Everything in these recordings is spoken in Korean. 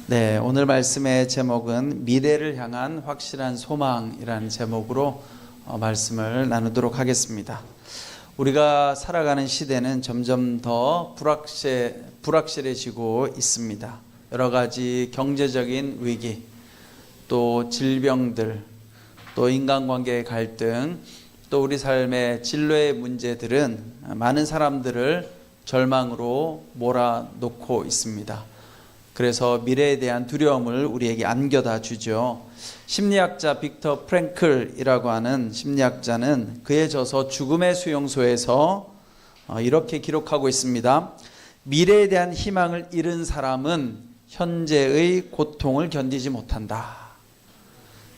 네, 오늘 말씀의 제목은 미래를 향한 확실한 소망이라는 제목으로 말씀을 나누도록 하겠습니다. 우리가 살아가는 시대는 점점 더 불확실해지고 있습니다. 여러 가지 경제적인 위기, 또 질병들, 또 인간관계의 갈등, 또 우리 삶의 진로의 문제들은 많은 사람들을 절망으로 몰아놓고 있습니다. 그래서 미래에 대한 두려움을 우리에게 안겨다 주죠. 심리학자 빅터 프랭클이라고 하는 심리학자는 그에 져서 죽음의 수용소에서 이렇게 기록하고 있습니다. 미래에 대한 희망을 잃은 사람은 현재의 고통을 견디지 못한다.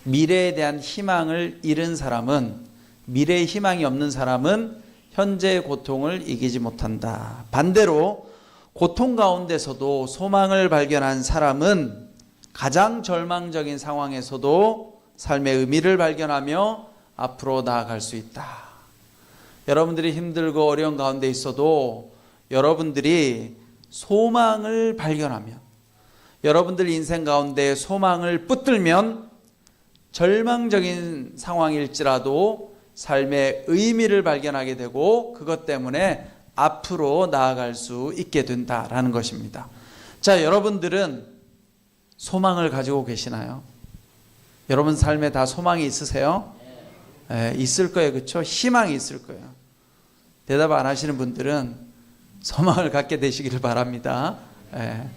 미래에 대한 희망을 잃은 사람은, 미래의 희망이 없는 사람은 현재의 고통을 이기지 못한다. 반대로 고통 가운데서도 소망을 발견한 사람은 가장 절망적인 상황에서도 삶의 의미를 발견하며 앞으로 나아갈 수 있다. 여러분들이 힘들고 어려운 가운데 있어도 여러분들이 소망을 발견하면, 여러분들 인생 가운데 소망을 붙들면 절망적인 상황일지라도 삶의 의미를 발견하게 되고 그것 때문에 앞으로 나아갈 수 있게 된다라는 것입니다. 자, 여러분들은 소망을 가지고 계시나요? 여러분 삶에 다 소망이 있으세요? 네, 있을 거예요. 그렇죠? 희망이 있을 거예요. 대답 안 하시는 분들은 소망을 갖게 되시기를 바랍니다. 네.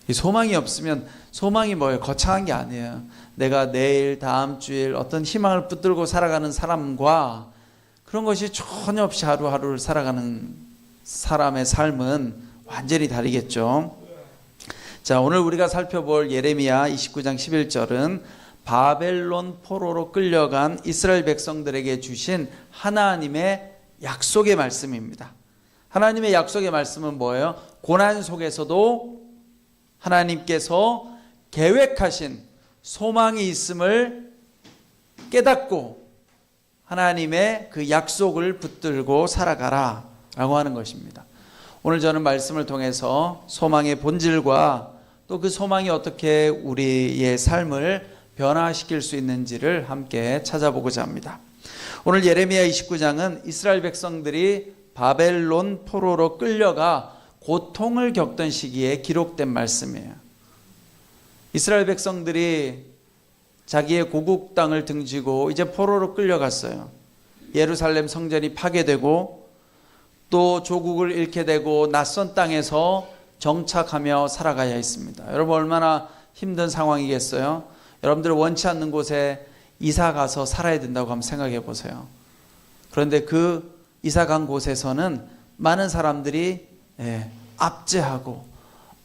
이 소망이 없으면, 소망이 뭐예요? 거창한 게 아니에요. 내가 내일, 다음 주일 어떤 희망을 붙들고 살아가는 사람과 그런 것이 전혀 없이 하루하루를 살아가는 사람의 삶은 완전히 다르겠죠. 자, 오늘 우리가 살펴볼 예레미야 29장 11절은 바벨론 포로로 끌려간 이스라엘 백성들에게 주신 하나님의 약속의 말씀입니다. 하나님의 약속의 말씀은 뭐예요? 고난 속에서도 하나님께서 계획하신 소망이 있음을 깨닫고 하나님의 그 약속을 붙들고 살아가라 라고 하는 것입니다. 오늘 저는 말씀을 통해서 소망의 본질과 또 그 소망이 어떻게 우리의 삶을 변화시킬 수 있는지를 함께 찾아보고자 합니다. 오늘 예레미야 29장은 이스라엘 백성들이 바벨론 포로로 끌려가 고통을 겪던 시기에 기록된 말씀이에요. 이스라엘 백성들이 자기의 고국 땅을 등지고 이제 포로로 끌려갔어요. 예루살렘 성전이 파괴되고 또 조국을 잃게 되고 낯선 땅에서 정착하며 살아가야 했습니다. 여러분 얼마나 힘든 상황이겠어요? 여러분들 원치 않는 곳에 이사 가서 살아야 된다고 한번 생각해 보세요. 그런데 그 이사 간 곳에서는 많은 사람들이 압제하고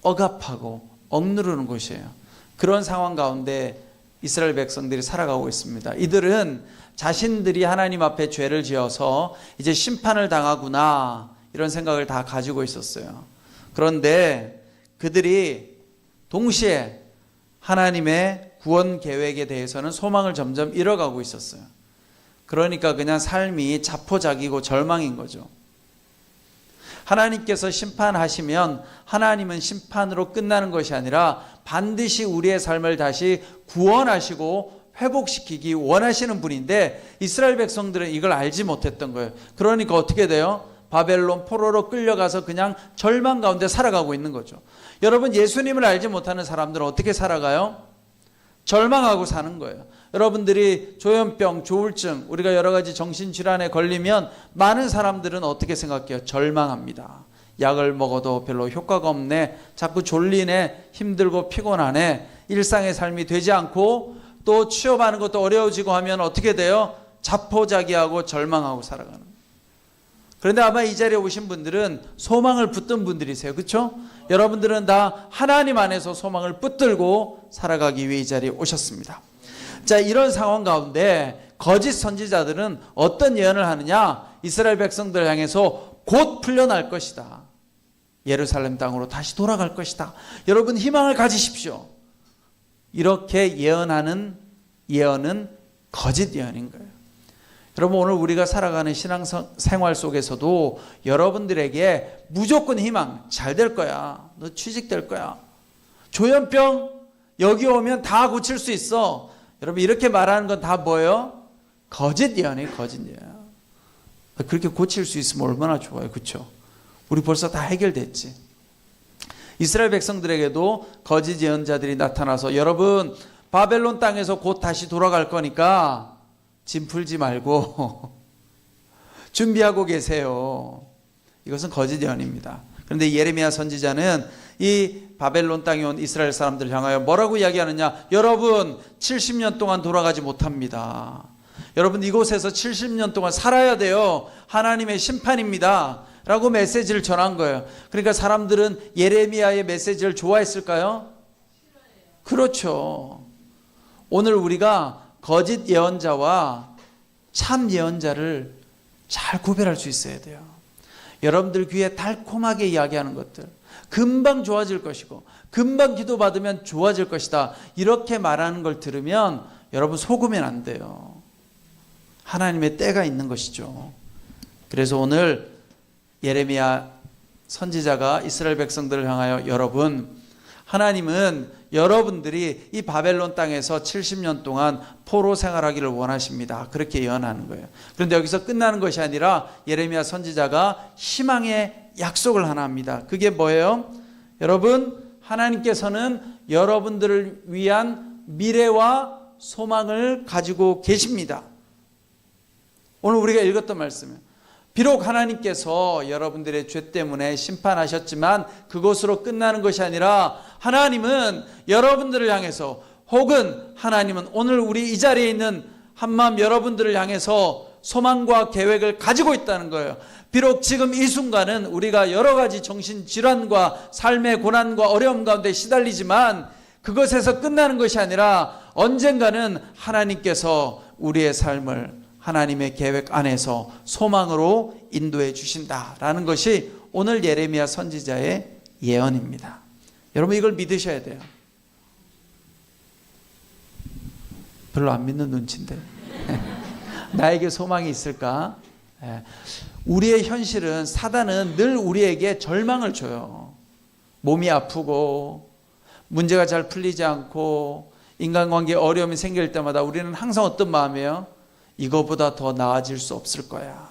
억압하고 억누르는 곳이에요. 그런 상황 가운데 이스라엘 백성들이 살아가고 있습니다. 이들은 자신들이 하나님 앞에 죄를 지어서 이제 심판을 당하구나 이런 생각을 다 가지고 있었어요. 그런데 그들이 동시에 하나님의 구원 계획에 대해서는 소망을 점점 잃어가고 있었어요. 그러니까 그냥 삶이 자포자기고 절망인 거죠. 하나님께서 심판하시면 하나님은 심판으로 끝나는 것이 아니라 반드시 우리의 삶을 다시 구원하시고 회복시키기 원하시는 분인데 이스라엘 백성들은 이걸 알지 못했던 거예요. 그러니까 어떻게 돼요? 바벨론 포로로 끌려가서 그냥 절망 가운데 살아가고 있는 거죠. 여러분 예수님을 알지 못하는 사람들은 어떻게 살아가요? 절망하고 사는 거예요. 여러분들이 조현병, 조울증, 우리가 여러 가지 정신질환에 걸리면 많은 사람들은 어떻게 생각해요? 절망합니다. 약을 먹어도 별로 효과가 없네, 자꾸 졸리네, 힘들고 피곤하네, 일상의 삶이 되지 않고 또 취업하는 것도 어려워지고 하면 어떻게 돼요? 자포자기하고 절망하고 살아가는 거예요. 그런데 아마 이 자리에 오신 분들은 소망을 붙든 분들이세요. 그렇죠? 여러분들은 다 하나님 안에서 소망을 붙들고 살아가기 위해 이 자리에 오셨습니다. 자, 이런 상황 가운데 거짓 선지자들은 어떤 예언을 하느냐? 이스라엘 백성들을 향해서 곧 풀려날 것이다. 예루살렘 땅으로 다시 돌아갈 것이다. 여러분 희망을 가지십시오. 이렇게 예언하는 예언은 거짓 예언인 거예요. 여러분 오늘 우리가 살아가는 신앙생활 속에서도 여러분들에게 무조건 희망, 잘 될 거야, 너 취직될 거야, 조현병 여기 오면 다 고칠 수 있어. 여러분 이렇게 말하는 건 다 뭐예요? 거짓 예언이에요. 거짓 예언. 그렇게 고칠 수 있으면 얼마나 좋아요. 그렇죠? 우리 벌써 다 해결됐지. 이스라엘 백성들에게도 거짓 예언자들이 나타나서 여러분 바벨론 땅에서 곧 다시 돌아갈 거니까 짐 풀지 말고 준비하고 계세요. 이것은 거짓 예언입니다. 그런데 예레미야 선지자는 이 바벨론 땅에 온 이스라엘 사람들을 향하여 뭐라고 이야기하느냐? 여러분 70년 동안 돌아가지 못합니다. 여러분 이곳에서 70년 동안 살아야 돼요. 하나님의 심판입니다. 라고 메시지를 전한 거예요. 그러니까 사람들은 예레미야의 메시지를 좋아했을까요? 그렇죠. 오늘 우리가 거짓 예언자와 참 예언자를 잘 구별할 수 있어야 돼요. 여러분들 귀에 달콤하게 이야기하는 것들, 금방 좋아질 것이고 금방 기도받으면 좋아질 것이다, 이렇게 말하는 걸 들으면 여러분 속으면 안 돼요. 하나님의 때가 있는 것이죠. 그래서 오늘 예레미야 선지자가 이스라엘 백성들을 향하여 여러분, 하나님은 여러분들이 이 바벨론 땅에서 70년 동안 포로 생활하기를 원하십니다. 그렇게 예언하는 거예요. 그런데 여기서 끝나는 것이 아니라 예레미야 선지자가 희망의 약속을 하나 합니다. 그게 뭐예요? 여러분, 하나님께서는 여러분들을 위한 미래와 소망을 가지고 계십니다. 오늘 우리가 읽었던 말씀이에요. 비록 하나님께서 여러분들의 죄 때문에 심판하셨지만 그것으로 끝나는 것이 아니라 하나님은 여러분들을 향해서, 혹은 하나님은 오늘 우리 이 자리에 있는 한마음 여러분들을 향해서 소망과 계획을 가지고 있다는 거예요. 비록 지금 이 순간은 우리가 여러 가지 정신질환과 삶의 고난과 어려움 가운데 시달리지만 그것에서 끝나는 것이 아니라 언젠가는 하나님께서 우리의 삶을 하나님의 계획 안에서 소망으로 인도해 주신다라는 것이 오늘 예레미야 선지자의 예언입니다. 여러분 이걸 믿으셔야 돼요. 별로 안 믿는 눈치인데 나에게 소망이 있을까? 우리의 현실은, 사단은 늘 우리에게 절망을 줘요. 몸이 아프고 문제가 잘 풀리지 않고 인간관계에 어려움이 생길 때마다 우리는 항상 어떤 마음이에요? 이거보다 더 나아질 수 없을 거야.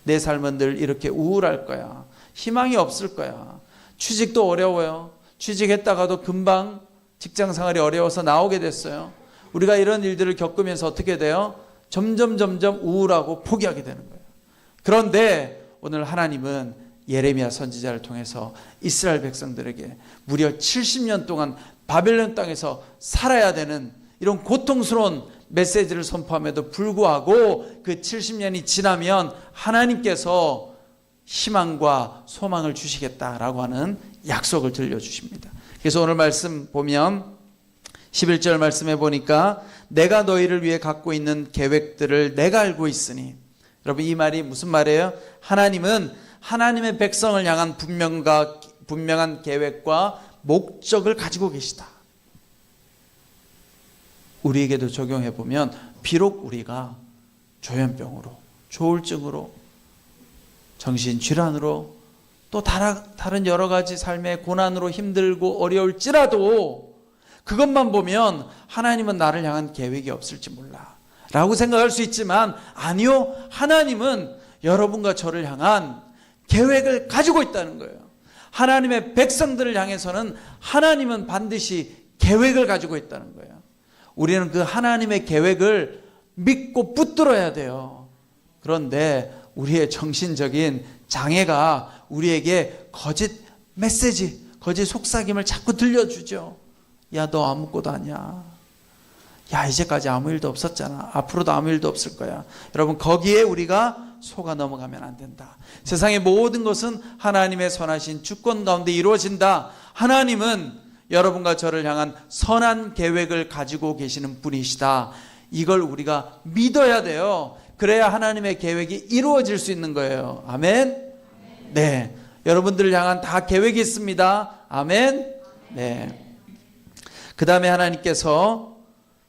내 삶은 늘 이렇게 우울할 거야. 희망이 없을 거야. 취직도 어려워요. 취직했다가도 금방 직장 생활이 어려워서 나오게 됐어요. 우리가 이런 일들을 겪으면서 어떻게 돼요? 점점 우울하고 포기하게 되는 거예요. 그런데 오늘 하나님은 예레미야 선지자를 통해서 이스라엘 백성들에게 무려 70년 동안 바벨론 땅에서 살아야 되는 이런 고통스러운 메시지를 선포함에도 불구하고 그 70년이 지나면 하나님께서 희망과 소망을 주시겠다라고 하는 약속을 들려주십니다. 그래서 오늘 말씀 보면 11절 말씀해 보니까 내가 너희를 위해 갖고 있는 계획들을 내가 알고 있으니, 여러분 이 말이 무슨 말이에요? 하나님은 하나님의 백성을 향한 분명한 계획과 목적을 가지고 계시다. 우리에게도 적용해 보면 비록 우리가 조현병으로, 조울증으로, 정신질환으로, 또 다른 여러 가지 삶의 고난으로 힘들고 어려울지라도 그것만 보면 하나님은 나를 향한 계획이 없을지 몰라 라고 생각할 수 있지만, 아니요, 하나님은 여러분과 저를 향한 계획을 가지고 있다는 거예요. 하나님의 백성들을 향해서는 하나님은 반드시 계획을 가지고 있다는 거예요. 우리는 그 하나님의 계획을 믿고 붙들어야 돼요. 그런데 우리의 정신적인 장애가 우리에게 거짓 메시지, 거짓 속삭임을 자꾸 들려주죠. 야, 너 아무것도 아니야. 야, 이제까지 아무 일도 없었잖아. 앞으로도 아무 일도 없을 거야. 여러분, 거기에 우리가 속아 넘어가면 안 된다. 세상의 모든 것은 하나님의 선하신 주권 가운데 이루어진다. 하나님은 여러분과 저를 향한 선한 계획을 가지고 계시는 분이시다. 이걸 우리가 믿어야 돼요. 그래야 하나님의 계획이 이루어질 수 있는 거예요. 아멘? 네. 여러분들을 향한 다 계획이 있습니다. 아멘? 네. 그 다음에 하나님께서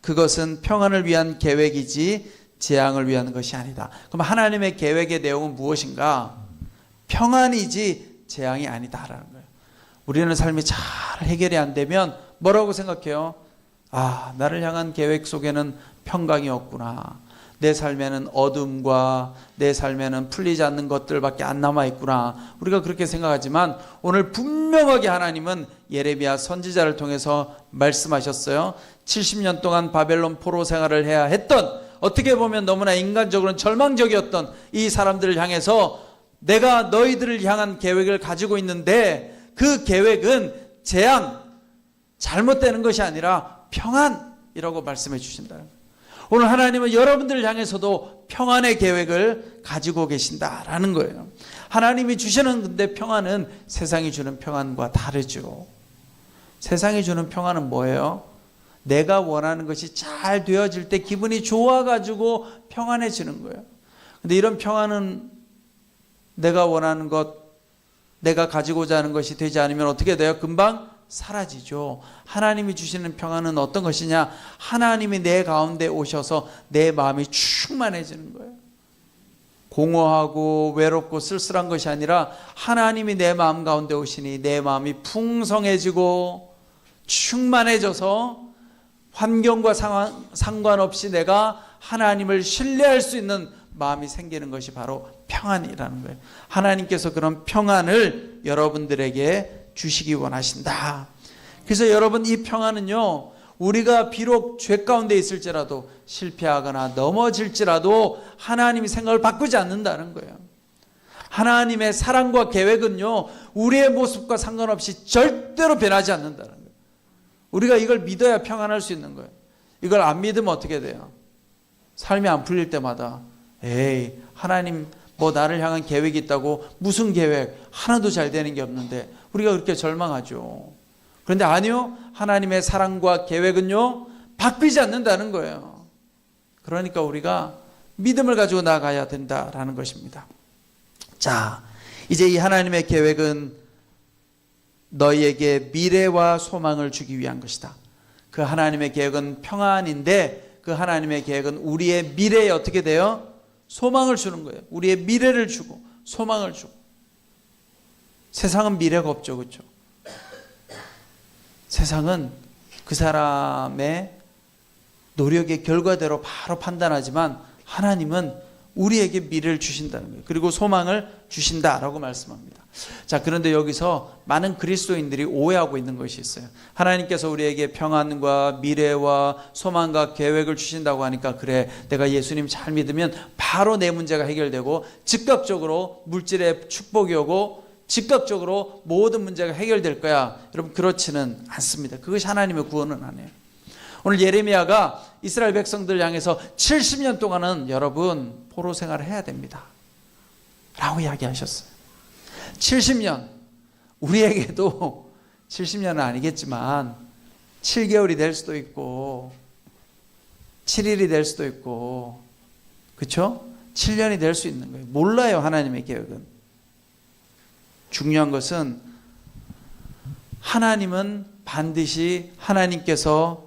그것은 평안을 위한 계획이지 재앙을 위한 것이 아니다. 그럼 하나님의 계획의 내용은 무엇인가? 평안이지 재앙이 아니다라는 거예요. 우리는 삶이 잘 해결이 안 되면 뭐라고 생각해요? 아, 나를 향한 계획 속에는 평강이 없구나. 내 삶에는 어둠과 내 삶에는 풀리지 않는 것들밖에 안 남아있구나. 우리가 그렇게 생각하지만 오늘 분명하게 하나님은 예레미야 선지자를 통해서 말씀하셨어요. 70년 동안 바벨론 포로 생활을 해야 했던, 어떻게 보면 너무나 인간적으로는 절망적이었던 이 사람들을 향해서 내가 너희들을 향한 계획을 가지고 있는데 그 계획은 재앙, 잘못되는 것이 아니라 평안이라고 말씀해 주신다. 오늘 하나님은 여러분들을 향해서도 평안의 계획을 가지고 계신다라는 거예요. 하나님이 주시는 근데 평안은 세상이 주는 평안과 다르죠. 세상이 주는 평안은 뭐예요? 내가 원하는 것이 잘 되어질 때 기분이 좋아가지고 평안해지는 거예요. 근데 이런 평안은 내가 원하는 것, 내가 가지고자 하는 것이 되지 않으면 어떻게 돼요? 금방 사라지죠. 하나님이 주시는 평안은 어떤 것이냐? 하나님이 내 가운데 오셔서 내 마음이 충만해지는 거예요. 공허하고 외롭고 쓸쓸한 것이 아니라 하나님이 내 마음 가운데 오시니 내 마음이 풍성해지고 충만해져서 환경과 상관없이 내가 하나님을 신뢰할 수 있는 마음이 생기는 것이 바로 평안이라는 거예요. 하나님께서 그런 평안을 여러분들에게 주시기 원하신다. 그래서 여러분, 이 평안은요, 우리가 비록 죄 가운데 있을지라도 실패하거나 넘어질지라도 하나님이 생각을 바꾸지 않는다는 거예요. 하나님의 사랑과 계획은요, 우리의 모습과 상관없이 절대로 변하지 않는다는 거예요. 우리가 이걸 믿어야 평안할 수 있는 거예요. 이걸 안 믿으면 어떻게 돼요? 삶이 안 풀릴 때마다 에이, 하나님 뭐 나를 향한 계획이 있다고, 무슨 계획? 하나도 잘 되는 게 없는데 우리가 그렇게 절망하죠. 그런데 아니요, 하나님의 사랑과 계획은요 바뀌지 않는다는 거예요. 그러니까 우리가 믿음을 가지고 나아가야 된다라는 것입니다. 자, 이제 이 하나님의 계획은 너희에게 미래와 소망을 주기 위한 것이다. 그 하나님의 계획은 평안인데 그 하나님의 계획은 우리의 미래에 어떻게 돼요? 소망을 주는 거예요. 우리의 미래를 주고 소망을 주고. 세상은 미래가 없죠, 그렇죠? 세상은 그 사람의 노력의 결과대로 바로 판단하지만 하나님은 우리에게 미래를 주신다는 거예요. 그리고 소망을 주신다라고 말씀합니다. 자, 그런데 여기서 많은 그리스도인들이 오해하고 있는 것이 있어요. 하나님께서 우리에게 평안과 미래와 소망과 계획을 주신다고 하니까 그래, 내가 예수님 잘 믿으면 바로 내 문제가 해결되고 즉각적으로 물질의 축복이 오고 즉각적으로 모든 문제가 해결될 거야. 여러분, 그렇지는 않습니다. 그것이 하나님의 구원은 아니에요. 오늘 예레미야가 이스라엘 백성들을 향해서 70년 동안은 여러분 포로 생활을 해야 됩니다 라고 이야기하셨어요. 70년, 우리에게도 70년은 아니겠지만 7개월이 될 수도 있고 7일이 될 수도 있고, 그렇죠? 7년이 될 수 있는 거예요. 몰라요, 하나님의 계획은. 중요한 것은 하나님은 반드시 하나님께서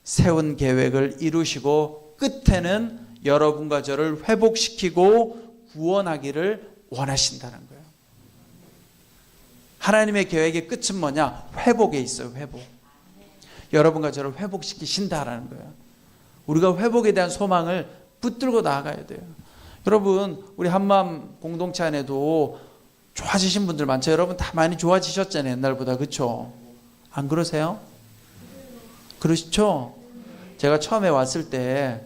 세운 계획을 이루시고 끝에는 여러분과 저를 회복시키고 구원하기를 원하신다는 거예요. 하나님의 계획의 끝은 뭐냐? 회복에 있어요. 회복. 여러분과 저를 회복시키신다라는 거예요. 우리가 회복에 대한 소망을 붙들고 나아가야 돼요. 여러분, 우리 한마음 공동체 안에도 좋아지신 분들 많죠. 여러분 다 많이 좋아지셨잖아요, 옛날보다. 그렇죠? 안 그러세요? 그러시죠? 제가 처음에 왔을 때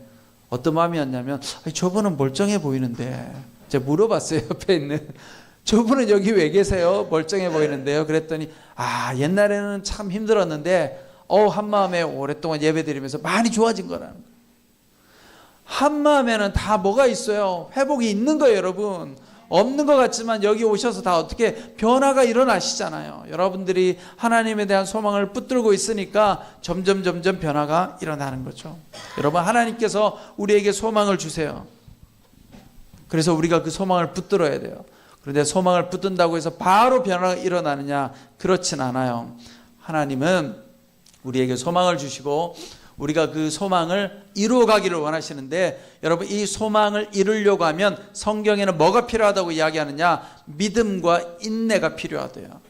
어떤 마음이었냐면, 저분은 멀쩡해 보이는데, 제가 물어봤어요. 옆에 있는 저분은 여기 왜 계세요? 멀쩡해 보이는데요. 그랬더니 옛날에는 참 힘들었는데 한마음에 오랫동안 예배드리면서 많이 좋아진 거라는 거예요. 한마음에는 다 뭐가 있어요? 회복이 있는 거예요, 여러분. 없는 것 같지만 여기 오셔서 다 어떻게 변화가 일어나시잖아요. 여러분들이 하나님에 대한 소망을 붙들고 있으니까 점점 변화가 일어나는 거죠. 여러분, 하나님께서 우리에게 소망을 주세요. 그래서 우리가 그 소망을 붙들어야 돼요. 그런데 소망을 붙든다고 해서 바로 변화가 일어나느냐? 그렇진 않아요. 하나님은 우리에게 소망을 주시고 우리가 그 소망을 이루어가기를 원하시는데, 여러분, 이 소망을 이루려고 하면 성경에는 뭐가 필요하다고 이야기하느냐? 믿음과 인내가 필요하대요.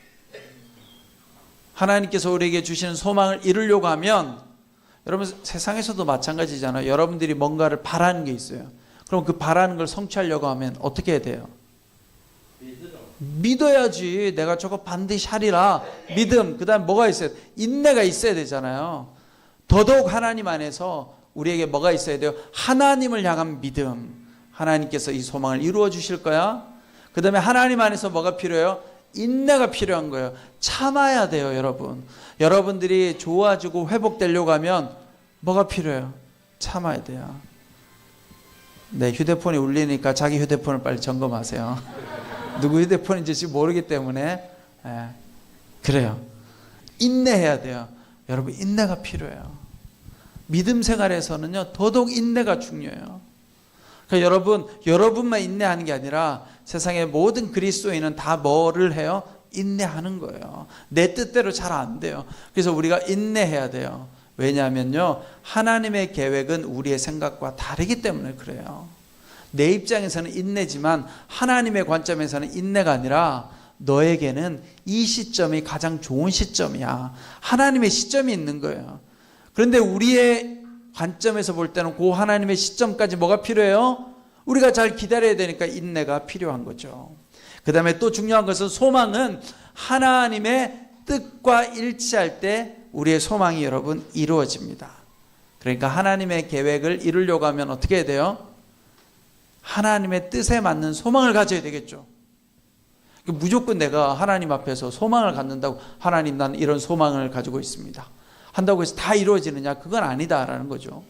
하나님께서 우리에게 주시는 소망을 이루려고 하면, 여러분 세상에서도 마찬가지잖아요. 여러분들이 뭔가를 바라는 게 있어요. 그럼 그 바라는 걸 성취하려고 하면 어떻게 해야 돼요? 믿어야지. 내가 저거 반드시 하리라. 믿음. 그 다음 뭐가 있어야 돼? 인내가 있어야 되잖아요. 더더욱 하나님 안에서 우리에게 뭐가 있어야 돼요? 하나님을 향한 믿음. 하나님께서 이 소망을 이루어 주실 거야. 그 다음에 하나님 안에서 뭐가 필요해요? 인내가 필요한 거예요. 참아야 돼요, 여러분. 여러분들이 좋아지고 회복되려고 하면 뭐가 필요해요? 참아야 돼요. 네, 휴대폰이 울리니까 자기 휴대폰을 빨리 점검하세요. 누구 휴대폰인지 지금 모르기 때문에. 그래요. 인내해야 돼요. 여러분, 인내가 필요해요. 믿음 생활에서는요, 더더욱 인내가 중요해요. 그러니까 여러분만 인내하는 게 아니라 세상의 모든 그리스도인은 다 뭐를 해요? 인내하는 거예요. 내 뜻대로 잘 안 돼요. 그래서 우리가 인내해야 돼요. 왜냐하면요, 하나님의 계획은 우리의 생각과 다르기 때문에 그래요. 내 입장에서는 인내지만 하나님의 관점에서는 인내가 아니라 너에게는 이 시점이 가장 좋은 시점이야. 하나님의 시점이 있는 거예요. 그런데 우리의 관점에서 볼 때는 그 하나님의 시점까지 뭐가 필요해요? 우리가 잘 기다려야 되니까 인내가 필요한 거죠. 그 다음에 또 중요한 것은 소망은 하나님의 뜻과 일치할 때 우리의 소망이 여러분 이루어집니다. 그러니까 하나님의 계획을 이루려고 하면 어떻게 해야 돼요? 하나님의 뜻에 맞는 소망을 가져야 되겠죠. 무조건 내가 하나님 앞에서 소망을 갖는다고, 하나님 난 이런 소망을 가지고 있습니다, 한다고 해서 다 이루어지느냐? 그건 아니다라는 거죠.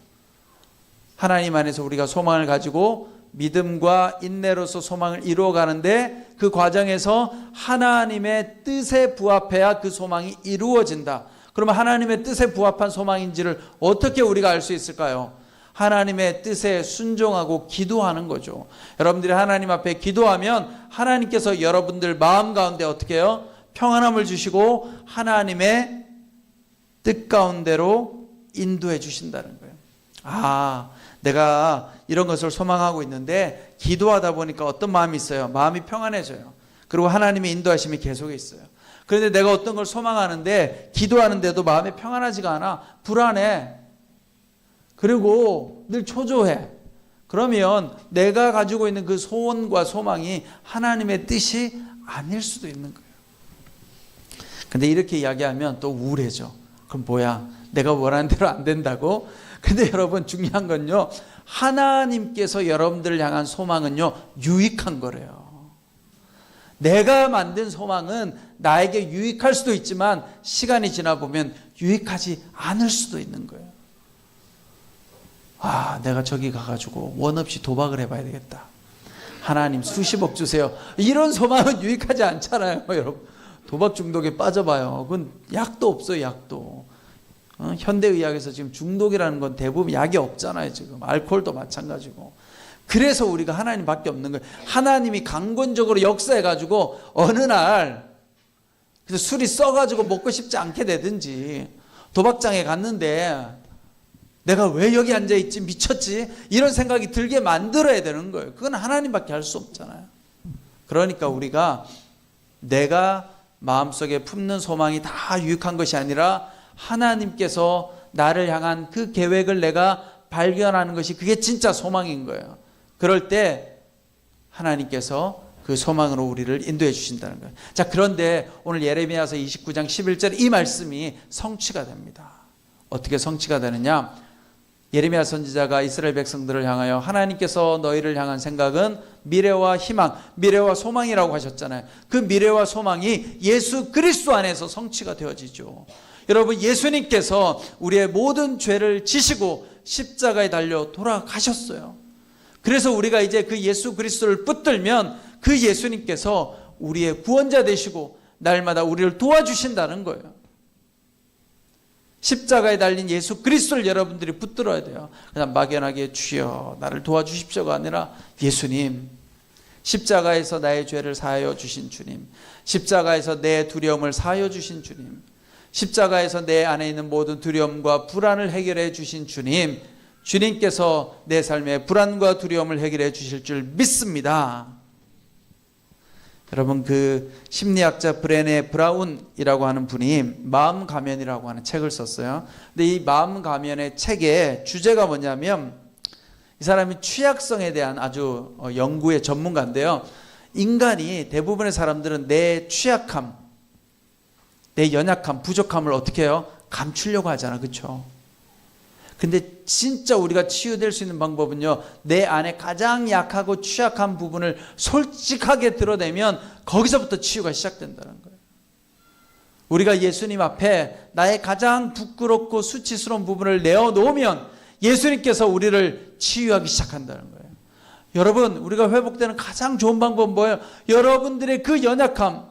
하나님 안에서 우리가 소망을 가지고 믿음과 인내로서 소망을 이루어가는데 그 과정에서 하나님의 뜻에 부합해야 그 소망이 이루어진다. 그러면 하나님의 뜻에 부합한 소망인지를 어떻게 우리가 알 수 있을까요? 하나님의 뜻에 순종하고 기도하는 거죠. 여러분들이 하나님 앞에 기도하면 하나님께서 여러분들 마음 가운데 어떻게 해요? 평안함을 주시고 하나님의 뜻 가운데로 인도해 주신다는 거예요. 아, 내가 이런 것을 소망하고 있는데 기도하다 보니까 어떤 마음이 있어요? 마음이 평안해져요. 그리고 하나님의 인도하심이 계속 있어요. 그런데 내가 어떤 걸 소망하는데 기도하는데도 마음이 평안하지가 않아. 불안해. 그리고 늘 초조해. 그러면 내가 가지고 있는 그 소원과 소망이 하나님의 뜻이 아닐 수도 있는 거예요. 근데 이렇게 이야기하면 또 우울해져. 그럼 뭐야? 내가 원하는 대로 안 된다고? 근데 여러분 중요한 건요, 하나님께서 여러분들을 향한 소망은요 유익한 거래요. 내가 만든 소망은 나에게 유익할 수도 있지만 시간이 지나 보면 유익하지 않을 수도 있는 거예요. 아, 내가 저기 가가지고 원 없이 도박을 해봐야 되겠다. 하나님 수십억 주세요. 이런 소망은 유익하지 않잖아요, 여러분. 도박 중독에 빠져봐요. 그건 약도 없어요, 약도. 현대의학에서 지금 중독이라는 건 대부분 약이 없잖아요, 지금. 알코올도 마찬가지고. 그래서 우리가 하나님밖에 없는 거예요. 하나님이 강권적으로 역사해가지고 어느 날 그래서 술이 써가지고 먹고 싶지 않게 되든지, 도박장에 갔는데 내가 왜 여기 앉아있지? 미쳤지? 이런 생각이 들게 만들어야 되는 거예요. 그건 하나님밖에 할 수 없잖아요. 그러니까 우리가 내가 마음속에 품는 소망이 다 유익한 것이 아니라 하나님께서 나를 향한 그 계획을 내가 발견하는 것이 그게 진짜 소망인 거예요. 그럴 때 하나님께서 그 소망으로 우리를 인도해 주신다는 거예요. 자, 그런데 오늘 예레미야서 29장 11절 이 말씀이 성취가 됩니다. 어떻게 성취가 되느냐? 예레미야 선지자가 이스라엘 백성들을 향하여 하나님께서 너희를 향한 생각은 미래와 희망, 미래와 소망이라고 하셨잖아요. 그 미래와 소망이 예수 그리스도 안에서 성취가 되어지죠. 여러분, 예수님께서 우리의 모든 죄를 지시고 십자가에 달려 돌아가셨어요. 그래서 우리가 이제 그 예수 그리스도를 붙들면 그 예수님께서 우리의 구원자 되시고 날마다 우리를 도와주신다는 거예요. 십자가에 달린 예수 그리스도를 여러분들이 붙들어야 돼요. 그냥 막연하게 주여 나를 도와주십시오가 아니라 예수님, 십자가에서 나의 죄를 사하여 주신 주님, 십자가에서 내 두려움을 사하여 주신 주님, 십자가에서 내 안에 있는 모든 두려움과 불안을 해결해 주신 주님, 주님께서 내 삶의 불안과 두려움을 해결해 주실 줄 믿습니다. 여러분 그 심리학자 브레네 브라운이라고 하는 분이 마음 가면이라고 하는 책을 썼어요. 근데 이 마음 가면의 책의 주제가 뭐냐면 이 사람이 취약성에 대한 아주 연구의 전문가인데요. 인간이 대부분의 사람들은 내 취약함, 내 연약함, 부족함을 어떻게 해요? 감추려고 하잖아. 그렇죠? 근데 진짜 우리가 치유될 수 있는 방법은요, 내 안에 가장 약하고 취약한 부분을 솔직하게 드러내면 거기서부터 치유가 시작된다는 거예요. 우리가 예수님 앞에 나의 가장 부끄럽고 수치스러운 부분을 내어놓으면 예수님께서 우리를 치유하기 시작한다는 거예요. 여러분, 우리가 회복되는 가장 좋은 방법은 뭐예요? 여러분들의 그 연약함,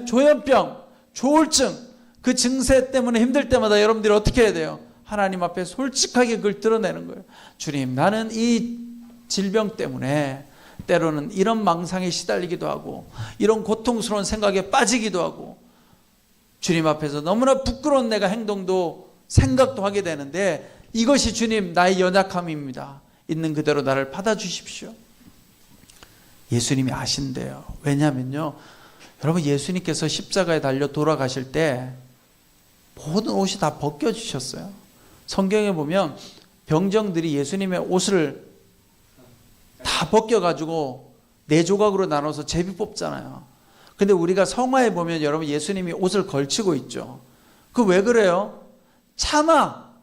조현병, 조울증, 그 증세 때문에 힘들 때마다 여러분들이 어떻게 해야 돼요? 하나님 앞에 솔직하게 그걸 드러내는 거예요. 주님, 나는 이 질병 때문에 때로는 이런 망상에 시달리기도 하고 이런 고통스러운 생각에 빠지기도 하고 주님 앞에서 너무나 부끄러운 내가 행동도 생각도 하게 되는데 이것이 주님 나의 연약함입니다. 있는 그대로 나를 받아주십시오. 예수님이 아신대요. 왜냐하면요, 여러분 예수님께서 십자가에 달려 돌아가실 때 모든 옷이 다 벗겨주셨어요. 성경에 보면 병정들이 예수님의 옷을 다 벗겨가지고 4조각으로 나눠서 제비 뽑잖아요. 근데 우리가 성화에 보면 여러분 예수님이 옷을 걸치고 있죠. 그 왜 그래요? 차마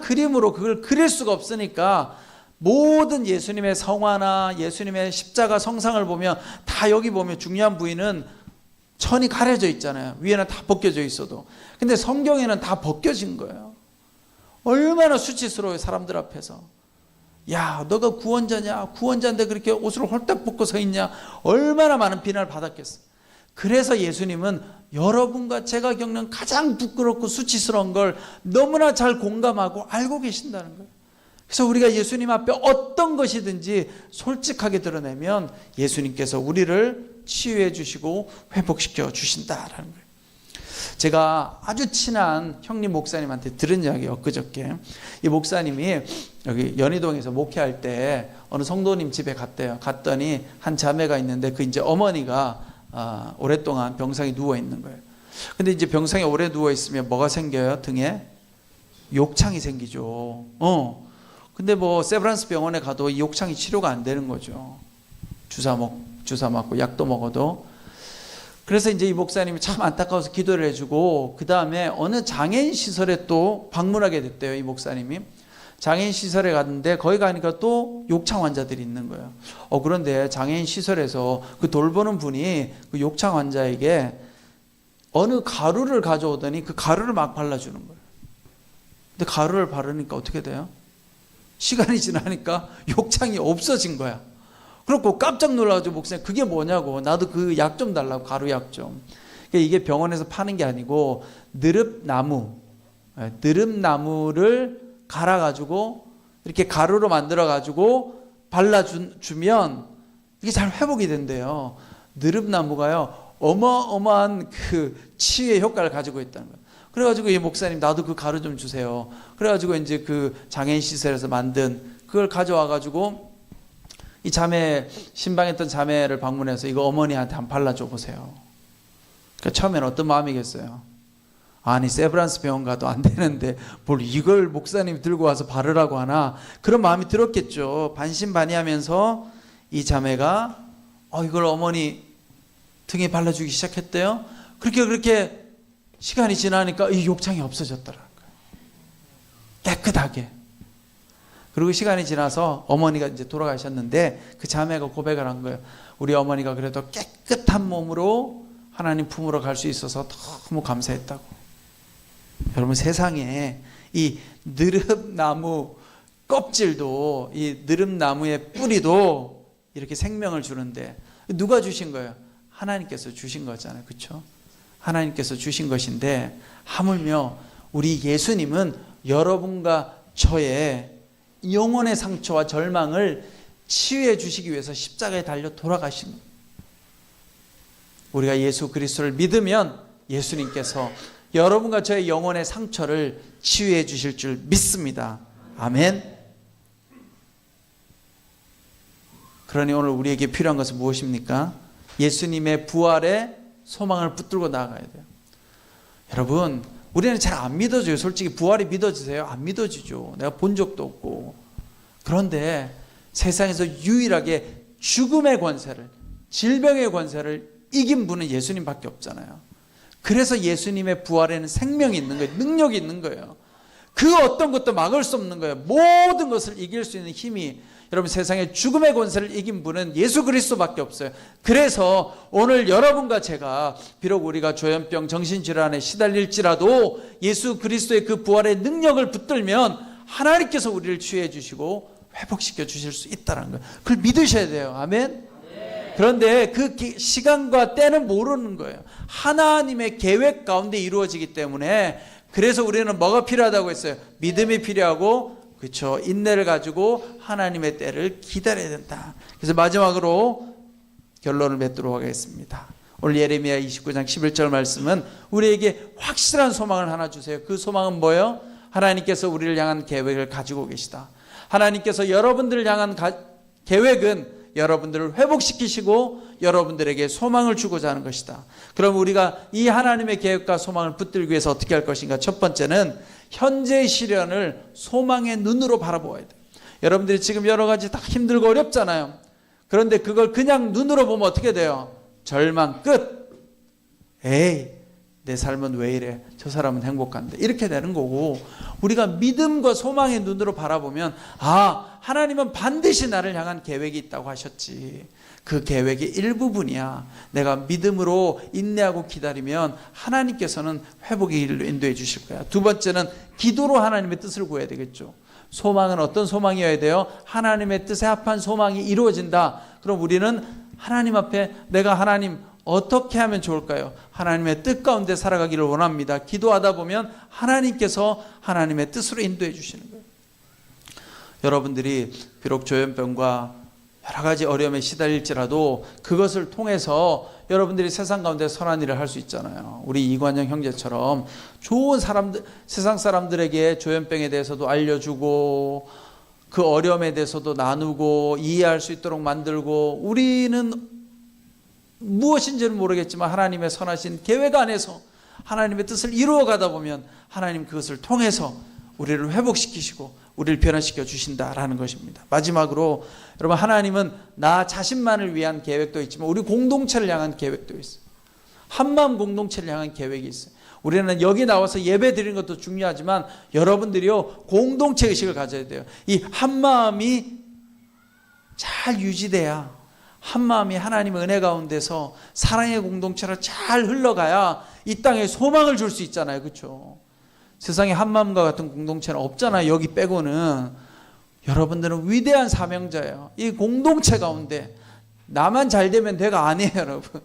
그림으로 그걸 그릴 수가 없으니까 모든 예수님의 성화나 예수님의 십자가 성상을 보면 다 여기 보면 중요한 부위는 천이 가려져 있잖아요. 위에는 다 벗겨져 있어도. 근데 성경에는 다 벗겨진 거예요. 얼마나 수치스러워요, 사람들 앞에서. 야, 너가 구원자냐? 구원자인데 그렇게 옷을 홀딱 벗고 서 있냐? 얼마나 많은 비난을 받았겠어. 그래서 예수님은 여러분과 제가 겪는 가장 부끄럽고 수치스러운 걸 너무나 잘 공감하고 알고 계신다는 거예요. 그래서 우리가 예수님 앞에 어떤 것이든지 솔직하게 드러내면 예수님께서 우리를 치유해 주시고 회복시켜 주신다라는 거예요. 제가 아주 친한 형님 목사님한테 들은 이야기예요. 엊그저께 이 목사님이 여기 연희동에서 목회할 때 어느 성도님 집에 갔대요. 갔더니 한 자매가 있는데 그 이제 어머니가 오랫동안 병상에 누워 있는 거예요. 근데 이제 병상에 오래 누워 있으면 뭐가 생겨요? 등에 욕창이 생기죠. 근데 뭐 세브란스 병원에 가도 이 욕창이 치료가 안 되는 거죠. 주사 맞고 약도 먹어도. 그래서 이제 이 목사님이 참 안타까워서 기도를 해주고 그 다음에 어느 장애인 시설에 또 방문하게 됐대요. 이 목사님이 장애인 시설에 갔는데 거기 가니까 또 욕창 환자들이 있는 거예요. 그런데 장애인 시설에서 그 돌보는 분이 그 욕창 환자에게 어느 가루를 가져오더니 그 가루를 막 발라주는 거예요. 근데 가루를 바르니까 어떻게 돼요? 시간이 지나니까 욕창이 없어진 거야. 그렇고 깜짝 놀라가지고 목사님 그게 뭐냐고, 나도 그 약 좀 달라고, 가루 약 좀. 이게 병원에서 파는 게 아니고 느릅나무를 갈아가지고 이렇게 가루로 만들어가지고 발라주면 이게 잘 회복이 된대요. 느릅나무가요 어마어마한 그 치유의 효과를 가지고 있다는 거예요. 그래가지고 이 목사님 나도 그 가루 좀 주세요. 그래가지고 이제 그 장애인 시설에서 만든 그걸 가져와가지고 이 자매, 신방했던 자매를 방문해서 이거 어머니한테 한번 발라줘 보세요. 그러니까 처음에는 어떤 마음이겠어요? 아니 세브란스 병원 가도 안 되는데 뭘 이걸 목사님이 들고 와서 바르라고 하나, 그런 마음이 들었겠죠. 반신반의하면서 이 자매가 이걸 어머니 등에 발라주기 시작했대요. 그렇게 시간이 지나니까 이 욕창이 없어졌더라고요. 깨끗하게. 그리고 시간이 지나서 어머니가 이제 돌아가셨는데 그 자매가 고백을 한 거예요. 우리 어머니가 그래도 깨끗한 몸으로 하나님 품으로 갈 수 있어서 너무 감사했다고. 여러분 세상에 이 느릅나무 껍질도, 이 느릅나무의 뿌리도 이렇게 생명을 주는데 누가 주신 거예요? 하나님께서 주신 거잖아요. 그렇죠? 하나님께서 주신 것인데 하물며 우리 예수님은 여러분과 저의 영혼의 상처와 절망을 치유해 주시기 위해서 십자가에 달려 돌아가신 거예요. 우리가 예수 그리스도를 믿으면 예수님께서 여러분과 저의 영혼의 상처를 치유해 주실 줄 믿습니다. 아멘. 그러니 오늘 우리에게 필요한 것은 무엇입니까? 예수님의 부활에 소망을 붙들고 나아가야 돼요. 여러분, 우리는 잘 안 믿어져요. 솔직히 부활이 믿어지세요? 안 믿어지죠. 내가 본 적도 없고. 그런데 세상에서 유일하게 죽음의 권세를, 질병의 권세를 이긴 분은 예수님밖에 없잖아요. 그래서 예수님의 부활에는 생명이 있는 거예요. 능력이 있는 거예요. 그 어떤 것도 막을 수 없는 거예요. 모든 것을 이길 수 있는 힘이, 여러분, 세상에 죽음의 권세를 이긴 분은 예수 그리스도밖에 없어요. 그래서 오늘 여러분과 제가 비록 우리가 조현병, 정신질환에 시달릴지라도 예수 그리스도의 그 부활의 능력을 붙들면 하나님께서 우리를 치유해 주시고 회복시켜 주실 수 있다는 거예요. 그걸 믿으셔야 돼요. 아멘. 그런데 그 시간과 때는 모르는 거예요. 하나님의 계획 가운데 이루어지기 때문에, 그래서 우리는 뭐가 필요하다고 했어요? 믿음이 필요하고, 그렇죠, 인내를 가지고 하나님의 때를 기다려야 된다. 그래서 마지막으로 결론을 맺도록 하겠습니다. 오늘 예레미야 29장 11절 말씀은 우리에게 확실한 소망을 하나 주세요. 그 소망은 뭐예요? 하나님께서 우리를 향한 계획을 가지고 계시다. 하나님께서 여러분들을 향한 계획은 여러분들을 회복시키시고 여러분들에게 소망을 주고자 하는 것이다. 그럼 우리가 이 하나님의 계획과 소망을 붙들기 위해서 어떻게 할 것인가? 첫 번째는 현재의 시련을 소망의 눈으로 바라보아야 돼요. 여러분들이 지금 여러 가지 다 힘들고 어렵잖아요. 그런데 그걸 그냥 눈으로 보면 어떻게 돼요? 절망 끝. 에이, 내 삶은 왜 이래? 저 사람은 행복한데. 이렇게 되는 거고, 우리가 믿음과 소망의 눈으로 바라보면, 아, 하나님은 반드시 나를 향한 계획이 있다고 하셨지. 그 계획의 일부분이야. 내가 믿음으로 인내하고 기다리면 하나님께서는 회복의 길로 인도해 주실 거야. 두 번째는 기도로 하나님의 뜻을 구해야 되겠죠. 소망은 어떤 소망이어야 돼요? 하나님의 뜻에 합한 소망이 이루어진다. 그럼 우리는 하나님 앞에 내가 하나님 어떻게 하면 좋을까요? 하나님의 뜻 가운데 살아가기를 원합니다. 기도하다 보면 하나님께서 하나님의 뜻으로 인도해 주시는 거예요. 여러분들이 비록 조현병과 여러 가지 어려움에 시달릴지라도 그것을 통해서 여러분들이 세상 가운데 선한 일을 할 수 있잖아요. 우리 이관영 형제처럼 좋은 사람들, 세상 사람들에게 조현병에 대해서도 알려주고 그 어려움에 대해서도 나누고 이해할 수 있도록 만들고, 우리는 무엇인지는 모르겠지만 하나님의 선하신 계획 안에서 하나님의 뜻을 이루어가다 보면 하나님 그것을 통해서 우리를 회복시키시고 우리를 변화시켜 주신다라는 것입니다. 마지막으로 여러분, 하나님은 나 자신만을 위한 계획도 있지만 우리 공동체를 향한 계획도 있어요. 한마음 공동체를 향한 계획이 있어요. 우리는 여기 나와서 예배 드리는 것도 중요하지만 여러분들이요, 공동체 의식을 가져야 돼요. 이 한마음이 잘 유지돼야, 한마음이 하나님의 은혜 가운데서 사랑의 공동체로 잘 흘러가야 이 땅에 소망을 줄 수 있잖아요. 그렇죠? 세상에 한마음과 같은 공동체는 없잖아요. 여기 빼고는. 여러분들은 위대한 사명자예요. 이 공동체 가운데 나만 잘 되면 돼가 아니에요. 여러분,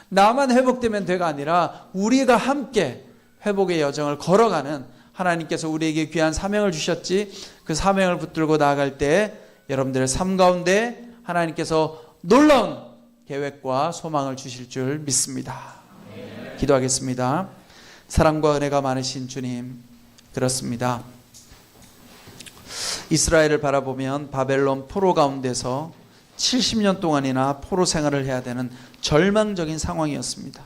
나만 회복되면 돼가 아니라 우리가 함께 회복의 여정을 걸어가는, 하나님께서 우리에게 귀한 사명을 주셨지. 그 사명을 붙들고 나아갈 때 여러분들의 삶 가운데 하나님께서 놀라운 계획과 소망을 주실 줄 믿습니다. 기도하겠습니다. 사랑과 은혜가 많으신 주님, 그렇습니다. 이스라엘을 바라보면 바벨론 포로 가운데서 70년 동안이나 포로 생활을 해야 되는 절망적인 상황이었습니다.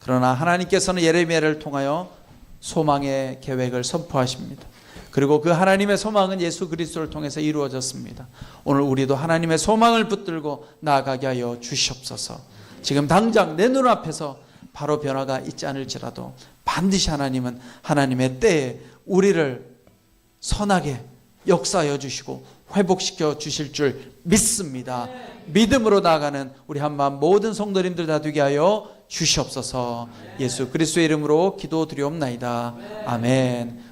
그러나 하나님께서는 예레미야를 통하여 소망의 계획을 선포하십니다. 그리고 그 하나님의 소망은 예수 그리스도를 통해서 이루어졌습니다. 오늘 우리도 하나님의 소망을 붙들고 나아가게 하여 주시옵소서. 지금 당장 내 눈앞에서 바로 변화가 있지 않을지라도 반드시 하나님은 하나님의 때에 우리를 선하게 역사하여 주시고 회복시켜 주실 줄 믿습니다. 믿음으로 나아가는 우리 한마음 모든 성도님들 다 되게 하여 주시옵소서. 예수 그리스도의 이름으로 기도드리옵나이다. 아멘.